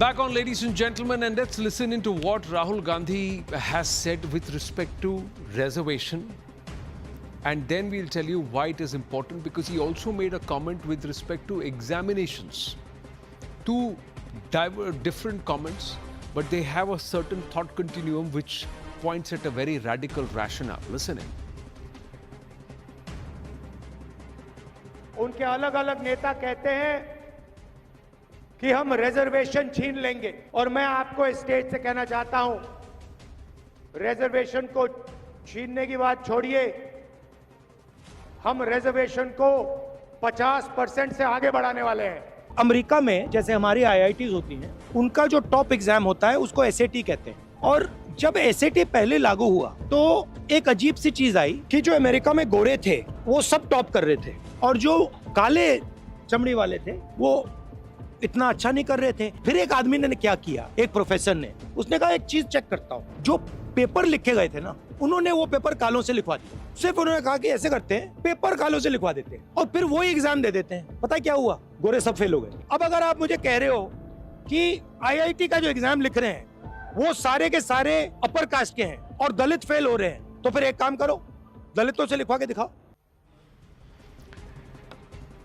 Back on, ladies and gentlemen, and let's listen into what Rahul Gandhi has said with respect to reservation. And then we'll tell you why it is important, because he also made a comment with respect to examinations. Two different comments, but they have a certain thought continuum which points at a very radical rationale. Listen in. उनके अलग अलग नेता कहते हैं कि हम reservation छीन लेंगे, और मैं आपको स्टेज से कहना चाहता हूं, रिजर्वेशन को छीनने की बात छोड़िए, हम रिजर्वेशन को 50% से आगे बढ़ाने वाले हैं। अमेरिका में जैसे हमारी आईआईटीज होती हैं, उनका जो टॉप एग्जाम होता है उसको एसएटी कहते हैं, और जब एसएटी पहले लागू हुआ तो एक अजीब सी चीज आई कि जो अमेरिका में गोरे थे वो सब टॉप कर रहे थे, और जो काले चमड़ी वाले थे वो इतना अच्छा नहीं कर रहे थे। फिर एक आदमी ने क्या किया, एक प्रोफेसर ने, उसने कहा एक चीज चेक करता हूँ, जो पेपर लिखे गए थे ना, उन्होंने वो पेपर कालों से लिखवा दिया। सिर्फ उन्होंने कहा कि ऐसे करते हैं, पेपर कालों से लिखवा देते हैं और फिर वही एग्जाम दे देते हैं। पता क्या हुआ, गोरे सब फेल हो गए। अब अगर आप मुझे कह रहे हो कि आईआईटी का जो एग्जाम लिख रहे हैं वो सारे के सारे अपर कास्ट के हैं और दलित फेल हो रहे हैं, तो फिर एक काम करो, दलितों से लिखवा के दिखाओ।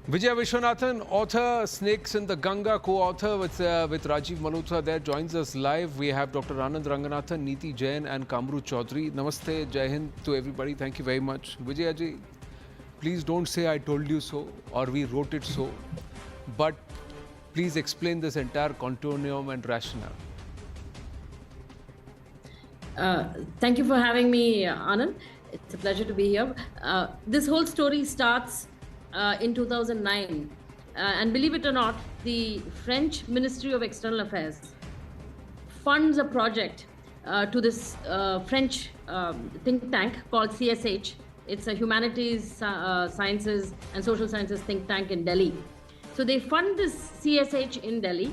Vijay Vishwanathan, author, Snakes in the Ganga, co-author with Rajiv Malhotra there, joins us live. We have Dr. Anand Ranganathan, Neeti Jain and Kamru Chaudhary. Namaste, Jai Hind to everybody. Thank you very much. Vijay Aji, please don't say I told you so or we wrote it so, but please explain this entire continuum and rationale. Thank you for having me, Anand. It's a pleasure to be here. This whole story starts in 2009. And believe it or not, the French Ministry of External Affairs funds a project to this French think tank called CSH. It's a humanities, sciences and social sciences think tank in Delhi. So they fund this CSH in Delhi,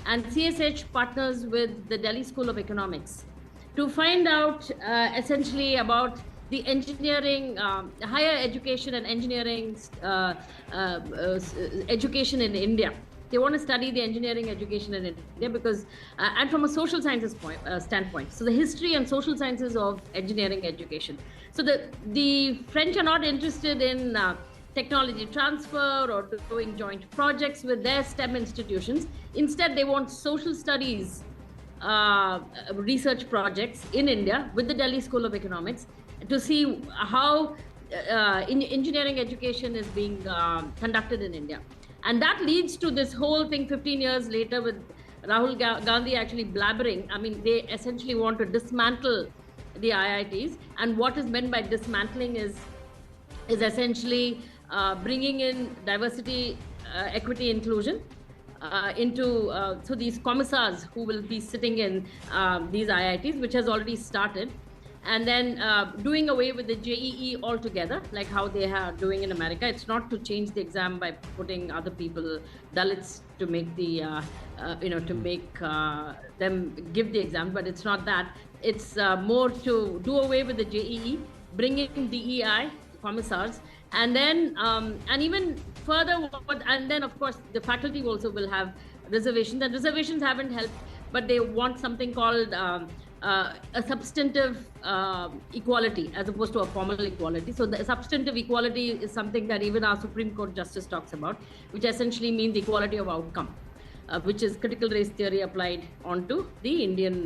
and CSH partners with the Delhi School of Economics to find out essentially about the engineering, higher education and engineering education in India. They want to study the engineering education in India because, and from a social sciences standpoint, so the history and social sciences of engineering education. So the French are not interested in technology transfer or doing joint projects with their STEM institutions. Instead, they want social studies research projects in India with the Delhi School of Economics to see how engineering education is being conducted in India. And that leads to this whole thing 15 years later with Rahul Gandhi actually blabbering. I mean, they essentially want to dismantle the IITs. And what is meant by dismantling is essentially bringing in diversity, equity, inclusion into so these commissars who will be sitting in these IITs, which has already started. And then doing away with the JEE altogether, like how they are doing in America. It's not to change the exam by putting other people, Dalits, to make the, to make them give the exam, but it's not that. It's more to do away with the JEE, bring in DEI, commissars, and then, and even further, and then of course, the faculty also will have reservations, and reservations haven't helped, but they want something called a substantive equality as opposed to a formal equality. So the substantive equality is something that even our Supreme Court Justice talks about, which essentially means equality of outcome, which is critical race theory applied onto the Indian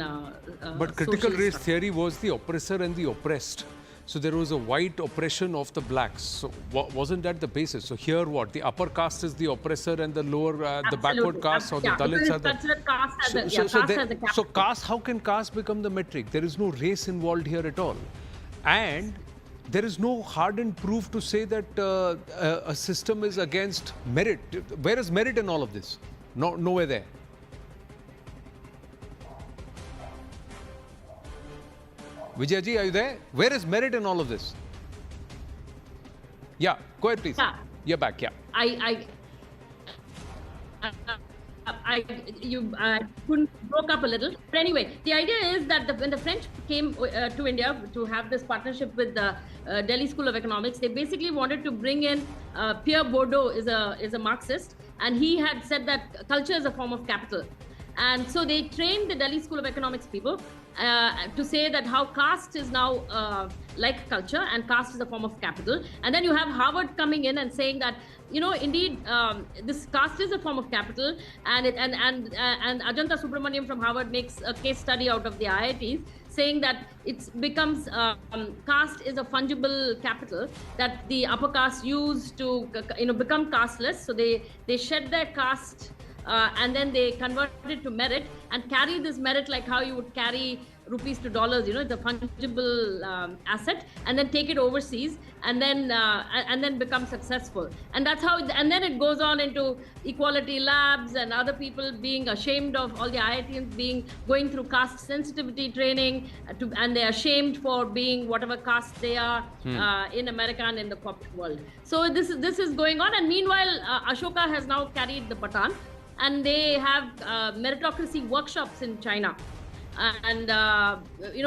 But critical race theory was the oppressor and the oppressed. So there was a white oppression of the blacks. So wasn't that the basis? So here what? The upper caste is the oppressor and the lower, the backward caste or the Dalits are the... So caste, how can caste become the metric? There is no race involved here at all. And there is no hardened proof to say that a system is against merit. Where is merit in all of this? No, nowhere there. Vijayji, are you there? Where is merit in all of this? Yeah, go ahead, please. Yeah. You're back, yeah. You broke up a little. But anyway, the idea is that when the French came to India to have this partnership with the Delhi School of Economics, they basically wanted to bring in Pierre Bourdieu is a Marxist, and he had said that culture is a form of capital. And so they trained the Delhi School of Economics people to say that how caste is now like culture and caste is a form of capital. And then you have Harvard coming in and saying that, you know, indeed, this caste is a form of capital, and Ajanta Subramaniam from Harvard makes a case study out of the IITs, saying that it becomes caste is a fungible capital that the upper caste use to become casteless. So they shed their caste and then they convert it to merit and carry this merit like how you would carry rupees to dollars. You know, it's a fungible asset, and then take it overseas and then become successful. And that's how. And then it goes on into equality labs and other people being ashamed of all the IITians going through caste sensitivity training, and they're ashamed for being whatever caste they are in America and in the corporate world. So this is going on, and meanwhile Ashoka has now carried the baton, and they have meritocracy workshops in China. And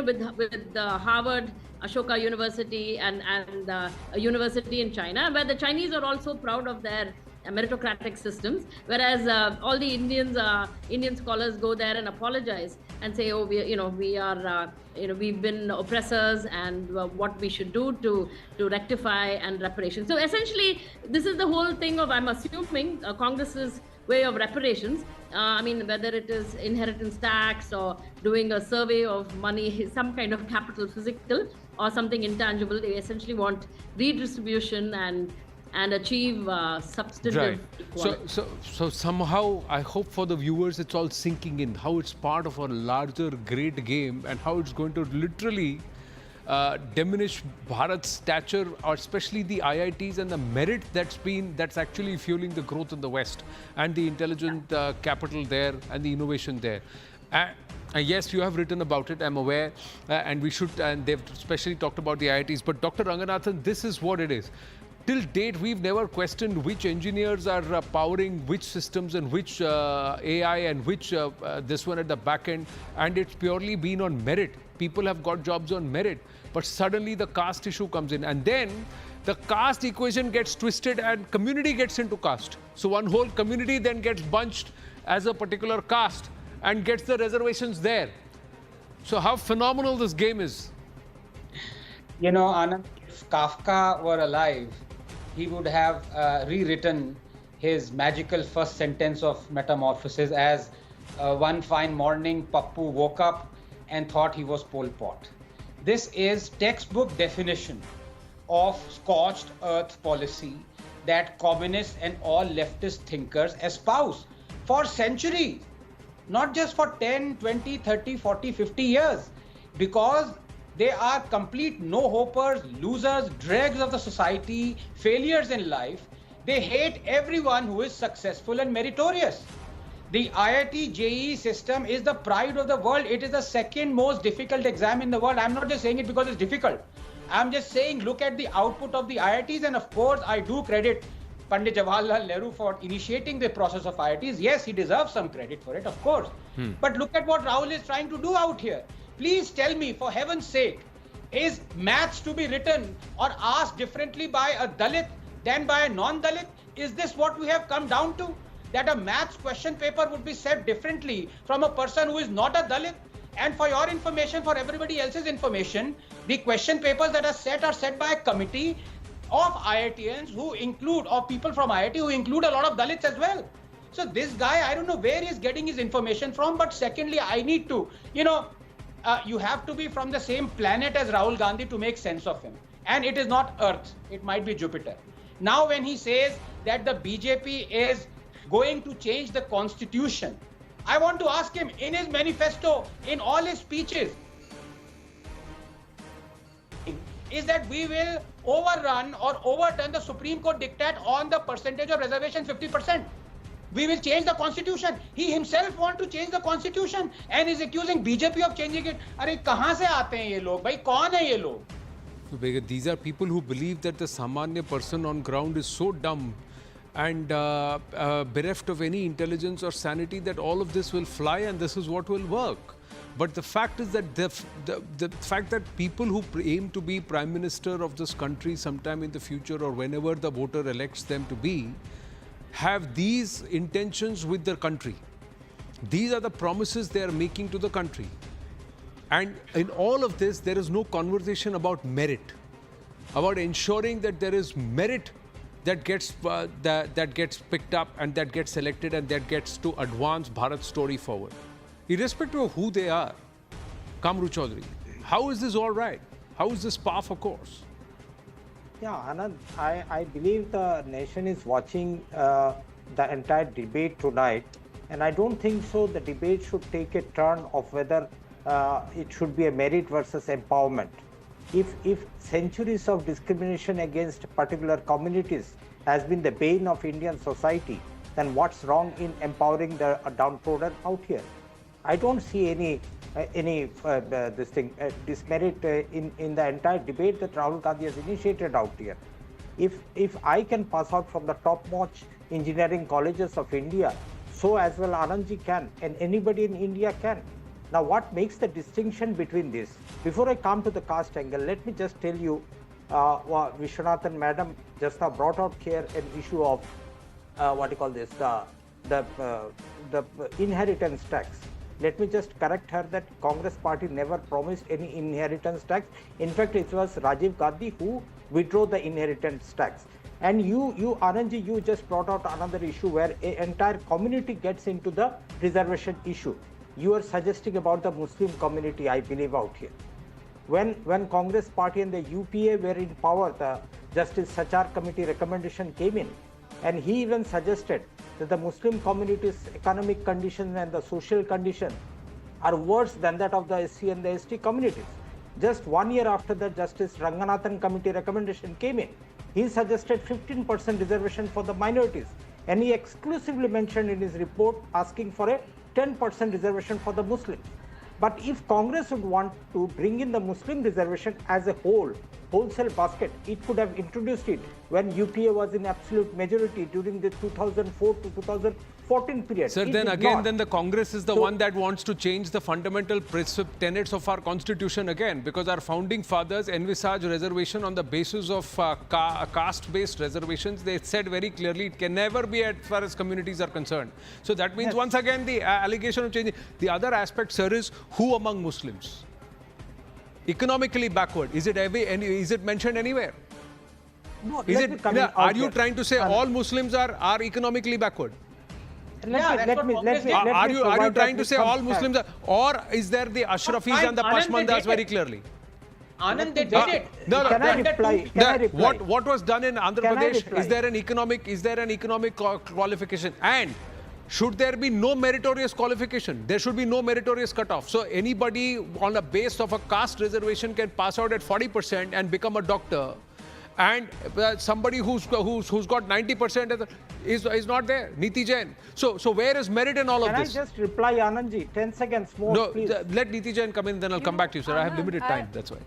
with the Harvard, Ashoka University, and a university in China, where the Chinese are also proud of their meritocratic systems, whereas all the Indian scholars go there and apologize and say, oh, we've been oppressors, and what we should do to rectify and reparation. So essentially, this is the whole thing of, I'm assuming, Congress's way of reparations. I mean, whether it is inheritance tax or doing a survey of money, some kind of capital, physical or something intangible, they essentially want redistribution and achieve substantive equality. So somehow, I hope for the viewers, it's all sinking in, how it's part of a larger great game, and how it's going to literally diminish Bharat's stature, or especially the IITs and the merit that's actually fueling the growth in the West, and the intelligent capital there and the innovation there. Yes, you have written about it, I'm aware, and they've especially talked about the IITs. But Dr. Ranganathan, this is what it is. Till date, we've never questioned which engineers are powering which systems and which AI and which this one at the back end, and it's purely been on merit. People have got jobs on merit, but suddenly the caste issue comes in, and then the caste equation gets twisted and community gets into caste. So one whole community then gets bunched as a particular caste and gets the reservations there. So how phenomenal this game is. You know, Anand, if Kafka were alive, he would have rewritten his magical first sentence of Metamorphosis as one fine morning, Pappu woke up and thought he was Pol Pot. This is textbook definition of scorched earth policy that communists and all leftist thinkers espouse for centuries, not just for 10, 20, 30, 40, 50 years, because they are complete no-hopers, losers, dregs of the society, failures in life. They hate everyone who is successful and meritorious. The IIT JEE system is the pride of the world. It is the second most difficult exam in the world. I'm not just saying it because it's difficult. I'm just saying, look at the output of the IITs. And of course, I do credit Pandit Jawaharlal Nehru for initiating the process of IITs. Yes, he deserves some credit for it, of course. But look at what Rahul is trying to do out here. Please tell me, for heaven's sake, is maths to be written or asked differently by a Dalit than by a non-Dalit? Is this what we have come down to? That a maths question paper would be set differently from a person who is not a Dalit? And for your information, for everybody else's information, the question papers that are set by a committee of IITians who include, or people from IIT who include a lot of Dalits as well. So this guy, I don't know where he's getting his information from, but secondly, I need to, you have to be from the same planet as Rahul Gandhi to make sense of him. And it is not Earth, it might be Jupiter. Now when he says that the BJP is going to change the constitution, I want to ask him, in his manifesto, in all his speeches, is that we will overrun or overturn the Supreme Court diktat on the percentage of reservation 50%. We will change the constitution. He himself wants to change the constitution and is accusing BJP of changing it. Arey, kahan se aate hain ye log? Bhai, kaun hai ye log? These are people who believe that the Samanya person on ground is so dumb and bereft of any intelligence or sanity that all of this will fly and this is what will work. But the fact is that the fact that people who aim to be Prime Minister of this country sometime in the future or whenever the voter elects them to be, have these intentions with their country. These are the promises they are making to the country. And in all of this, there is no conversation about merit, about ensuring that there is merit that gets that gets picked up and that gets selected and that gets to advance Bharat's story forward. Irrespective of who they are, Kamru Chaudhary, how is this all right? How is this par for course? Yeah, Anand, I believe the nation is watching the entire debate tonight, and I don't think so the debate should take a turn of whether it should be a merit versus empowerment. If centuries of discrimination against particular communities has been the bane of Indian society, then what's wrong in empowering the downtrodden out here? I don't see any dismerit in the entire debate that Rahul Gandhi has initiated out here. If I can pass out from the top-notch engineering colleges of India, so as well Anandji can, and anybody in India can. Now, what makes the distinction between this? Before I come to the caste angle, let me just tell you, Vishwanathan Madam just now brought out here an issue of the inheritance tax. Let me just correct her that Congress party never promised any inheritance tax. In fact, it was Rajiv Gandhi who withdrew the inheritance tax. And you Anandji, you just brought out another issue where an entire community gets into the reservation issue. You are suggesting about the Muslim community, I believe, out here. When Congress party and the UPA were in power, the Justice Sachar committee recommendation came in, and he even suggested that the Muslim community's economic conditions and the social conditions are worse than that of the SC and the ST communities. Just 1 year after the Justice Ranganathan committee recommendation came in, he suggested 15% reservation for the minorities, and he exclusively mentioned in his report asking for a 10% reservation for the Muslims. But if Congress would want to bring in the Muslim reservation as a wholesale basket, it could have introduced it when UPA was in absolute majority during the 2004 to 2014 period. Sir, then again, then the Congress is the one that wants to change the fundamental tenets of our constitution again, because our founding fathers envisaged reservation on the basis of caste-based reservations. They said very clearly it can never be as far as communities are concerned. So that means once again the allegation of changing. The other aspect, sir, is who among Muslims? Economically backward. Is it mentioned anywhere? No, Are you trying to say all Muslims are economically backward? Let me Are you trying to say all Muslims are, or is there the Ashrafis and the Pashmandas very clearly? Anand, they did it. Can I reply? What was done in Andhra Pradesh? Is there an economic qualification? And should there be no meritorious qualification? There should be no meritorious cutoff. So anybody on a base of a caste reservation can pass out at 40% and become a doctor. And somebody who's got 90% is not there. Niti Jain. So where is merit in all of this? Can I just reply, Anandji? 10 seconds more, please. Let Niti Jain come in, then I'll come back to you, sir. I have limited time, that's why.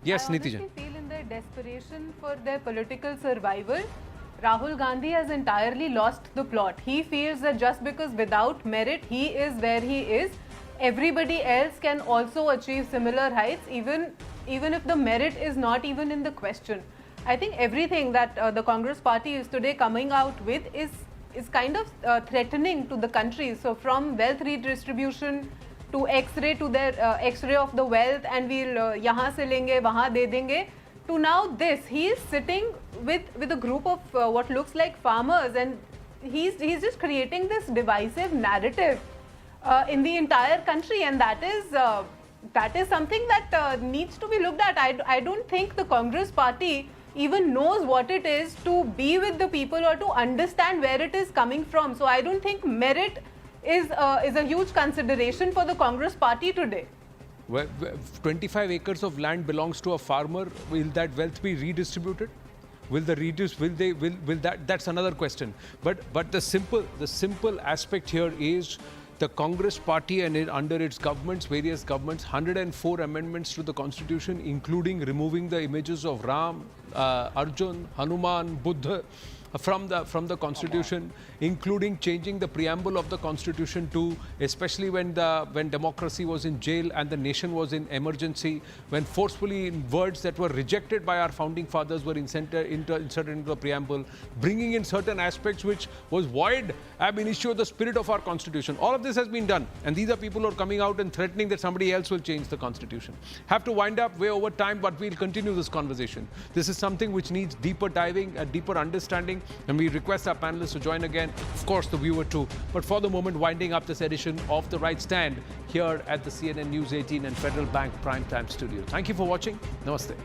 Yes, Niti Jain. I honestly feel in their desperation for their political survival, Rahul Gandhi has entirely lost the plot. He feels that just because without merit he is where he is, everybody else can also achieve similar heights, even if the merit is not even in the question. I think everything that the Congress party is today coming out with is kind of threatening to the country. So from wealth redistribution to X-ray, to their X-ray of the wealth, and we'll yahan se lenge, wahan de denge, to now this. He is sitting with a group of what looks like farmers, and he's just creating this divisive narrative in the entire country, and that is something that needs to be looked at. I don't think the Congress party even knows what it is to be with the people or to understand where it is coming from. So I don't think merit is a huge consideration for the Congress party today. Well, 25 acres of land belongs to a farmer. Will that wealth be redistributed? Will that? That's another question. But the simple aspect here is the Congress party and under its governments, various governments, 104 amendments to the constitution, including removing the images of Ram, Arjun, Hanuman, Buddha, from the Constitution, including changing the preamble of the Constitution to, especially when democracy was in jail and the nation was in emergency, when forcefully words that were rejected by our founding fathers were inserted into the preamble, bringing in certain aspects which was void ab initio the spirit of our Constitution. All of this has been done, and these are people who are coming out and threatening that somebody else will change the Constitution. Have to wind up way over time, but we'll continue this conversation. This is something which needs deeper diving, a deeper understanding, and we request our panelists to join again, of course the viewer too. But for the moment, winding up this edition of The Right Stand here at the CNN News 18 and Federal Bank Primetime Studio. Thank you for watching. Namaste.